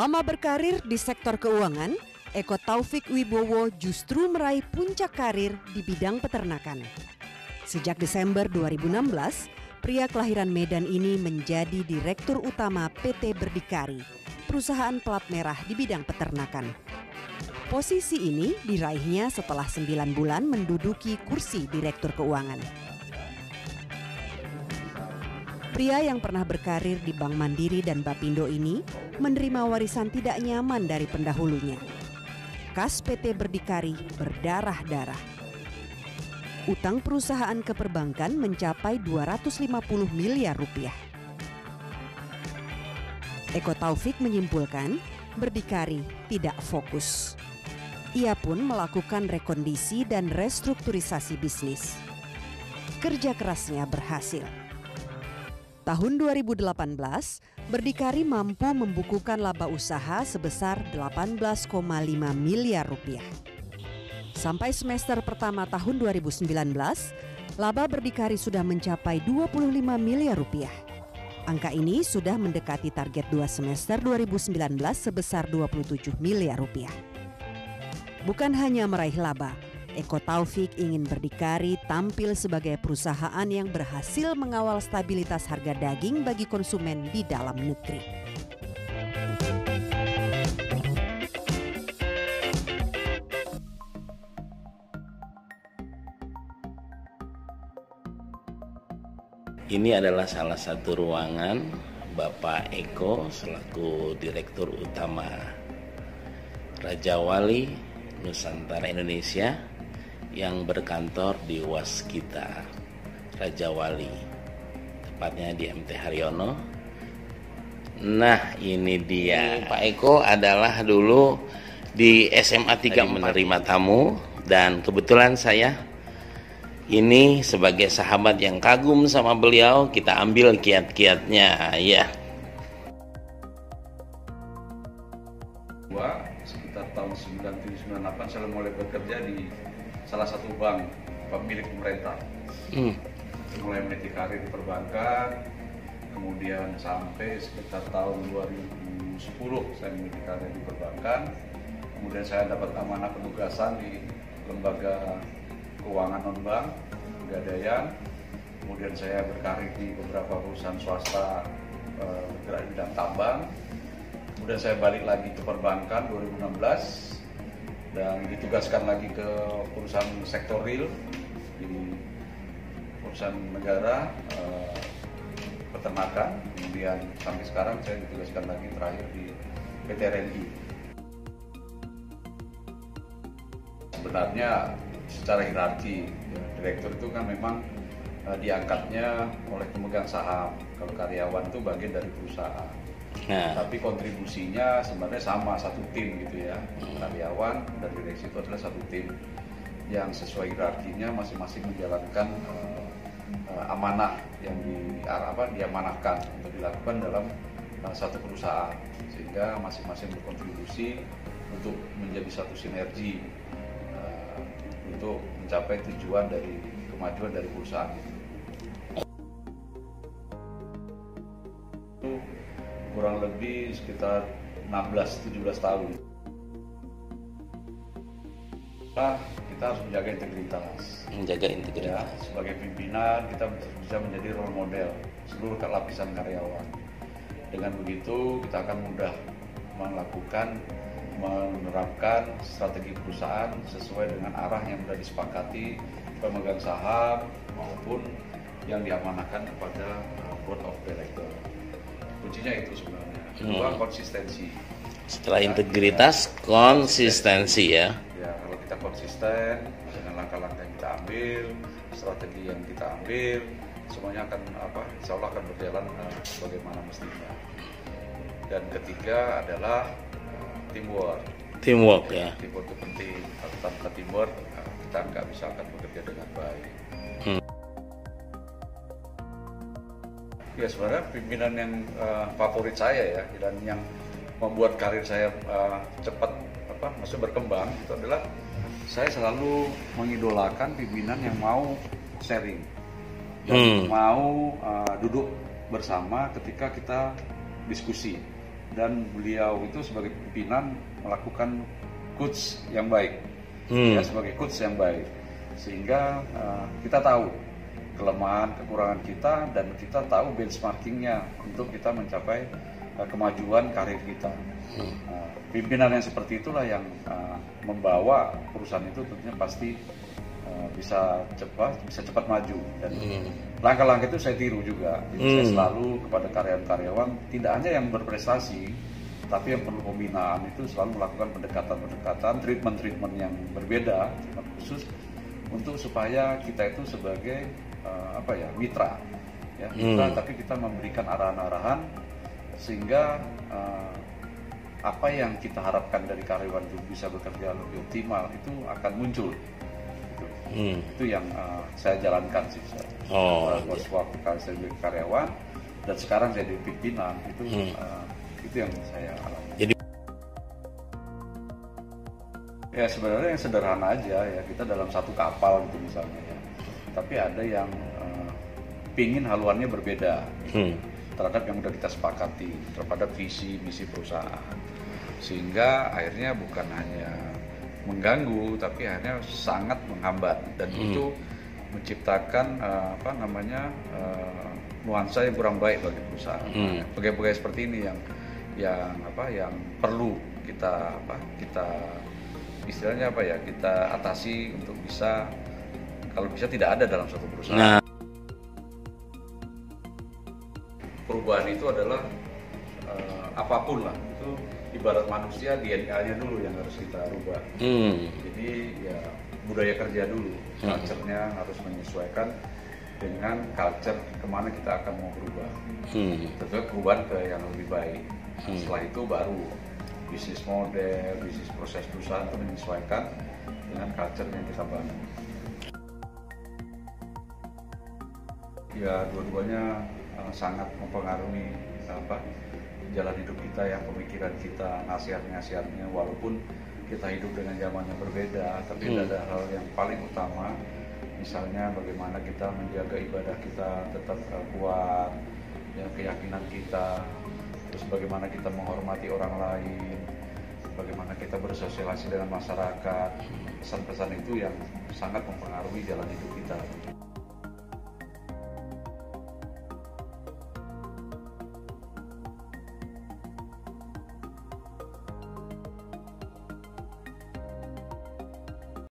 Selama berkarir di sektor keuangan, Eko Taufik Wibowo justru meraih puncak karir di bidang peternakan. Sejak Desember 2016, pria kelahiran Medan ini menjadi Direktur Utama PT Berdikari, perusahaan plat merah di bidang peternakan. Posisi ini diraihnya setelah 9 bulan menduduki kursi Direktur Keuangan. Pria yang pernah berkarir di Bank Mandiri dan Bappindo ini menerima warisan tidak nyaman dari pendahulunya. Kas PT Berdikari berdarah-darah. Utang perusahaan ke perbankan mencapai 250 miliar rupiah. Eko Taufik menyimpulkan Berdikari tidak fokus. Ia pun melakukan rekondisi dan restrukturisasi bisnis. Kerja kerasnya berhasil. Tahun 2018, Berdikari mampu membukukan laba usaha sebesar 18,5 miliar rupiah. Sampai semester pertama tahun 2019, laba Berdikari sudah mencapai 25 miliar rupiah. Angka ini sudah mendekati target 2 semester 2019 sebesar 27 miliar rupiah. Bukan hanya meraih laba, Eko Taufik ingin Berdikari tampil sebagai perusahaan yang berhasil mengawal stabilitas harga daging bagi konsumen di dalam negeri. Ini adalah salah satu ruangan Bapak Eko selaku Direktur Utama Raja Wali Nusantara Indonesia yang berkantor di Waskita Raja Wali, tepatnya di MT Haryono. Nah, ini dia. Pak Eko adalah dulu di SMA 3 menerima tamu, dan kebetulan saya ini sebagai sahabat yang kagum sama beliau, kita ambil kiat-kiatnya ya. Sekitar tahun 97-98 saya mulai bekerja di salah satu bank milik pemerintah. Mulai meniti karir di perbankan, kemudian sampai sekitar tahun 2010 saya meniti karir di perbankan. Kemudian saya dapat amanah penugasan di lembaga keuangan non-bank, Pegadaian. Kemudian saya berkarir di beberapa perusahaan swasta bergerak di bidang tambang. Kemudian saya balik lagi ke perbankan 2016 dan ditugaskan lagi ke perusahaan sektor real di perusahaan negara peternakan. Kemudian sampai sekarang saya ditugaskan lagi terakhir di PT RNI. Sebenarnya secara hierarki direktur itu kan memang diangkatnya oleh pemegang saham. Kalau karyawan itu bagian dari perusahaan. Tapi kontribusinya sebenarnya sama, satu tim gitu ya. Karyawan dan direksi itu adalah satu tim yang sesuai hierarkinya masing-masing menjalankan amanah yang diamanahkan untuk dilakukan dalam satu perusahaan, sehingga masing-masing berkontribusi untuk menjadi satu sinergi untuk mencapai tujuan dari kemajuan dari perusahaan itu. Kurang lebih sekitar 16-17 tahun. Kita harus menjaga integritas. Ya, sebagai pimpinan kita bisa menjadi role model seluruh lapisan karyawan. Dengan begitu kita akan mudah menerapkan strategi perusahaan sesuai dengan arah yang sudah disepakati pemegang saham maupun yang diamanahkan kepada board of director. Kuncinya itu sebenarnya. Kedua, konsistensi. Setelah integritas, konsistensi ya. Ya, kalau kita konsisten dengan langkah-langkah yang kita ambil, strategi yang kita ambil, semuanya akan insya Allah akan berjalan sebagaimana mestinya. Dan ketiga adalah teamwork. Teamwork ya. Teamwork itu penting. Kalau tanpa teamwork kita nggak bisa akan bekerja dengan baik. Ya, sebenarnya pimpinan yang favorit saya ya, dan yang membuat karir saya cepat berkembang itu adalah saya selalu mengidolakan pimpinan yang mau sharing dan mau duduk bersama ketika kita diskusi. dan beliau itu sebagai pimpinan melakukan coach yang baik, ya, sebagai coach yang baik, sehingga kita tahu kelemahan, kekurangan kita, dan kita tahu benchmarkingnya untuk kita mencapai kemajuan karir kita. Pimpinan yang seperti itulah yang membawa perusahaan itu tentunya pasti bisa cepat maju, dan langkah-langkah itu saya tiru juga. Jadi saya selalu kepada karyawan-karyawan tidak hanya yang berprestasi, tapi yang perlu pembinaan itu selalu melakukan pendekatan-pendekatan, treatment yang berbeda, treatment khusus untuk supaya kita itu sebagai mitra, ya, mitra, tapi kita memberikan arahan-arahan sehingga apa yang kita harapkan dari karyawan itu bisa bekerja lebih optimal itu akan muncul. Itu yang saya jalankan sih, waktu saya jadi karyawan dan sekarang saya jadi pimpinan, itu yang saya alami. Jadi ya sebenarnya yang sederhana aja ya, kita dalam satu kapal gitu misalnya ya, tapi ada yang pingin haluannya berbeda terhadap yang udah kita sepakati, terhadap visi misi perusahaan, sehingga akhirnya bukan hanya mengganggu tapi akhirnya sangat menghambat, dan itu menciptakan nuansa yang kurang baik bagi perusahaan. Pegawai-pegawai seperti ini yang perlu kita istilahnya kita atasi untuk bisa, kalau bisa tidak ada dalam suatu perusahaan. Perubahan itu adalah apapun lah, itu ibarat manusia, DNA-nya dulu yang harus kita rubah. Jadi ya budaya kerja dulu, culture-nya harus menyesuaikan dengan culture kemana kita akan mau berubah. Tentunya perubahan ke yang lebih baik. Setelah itu baru bisnis model, bisnis proses perusahaan itu menyesuaikan dengan culture yang kita bangun. Ya dua-duanya sangat mempengaruhi jalan hidup kita, ya, pemikiran kita, nasihat-nasihatnya, walaupun kita hidup dengan zaman yang berbeda, tapi ada hal yang paling utama, misalnya bagaimana kita menjaga ibadah kita tetap kuat, ya, keyakinan kita, terus bagaimana kita menghormati orang lain, bagaimana kita bersosialisasi dengan masyarakat. Pesan-pesan itu yang sangat mempengaruhi jalan hidup kita.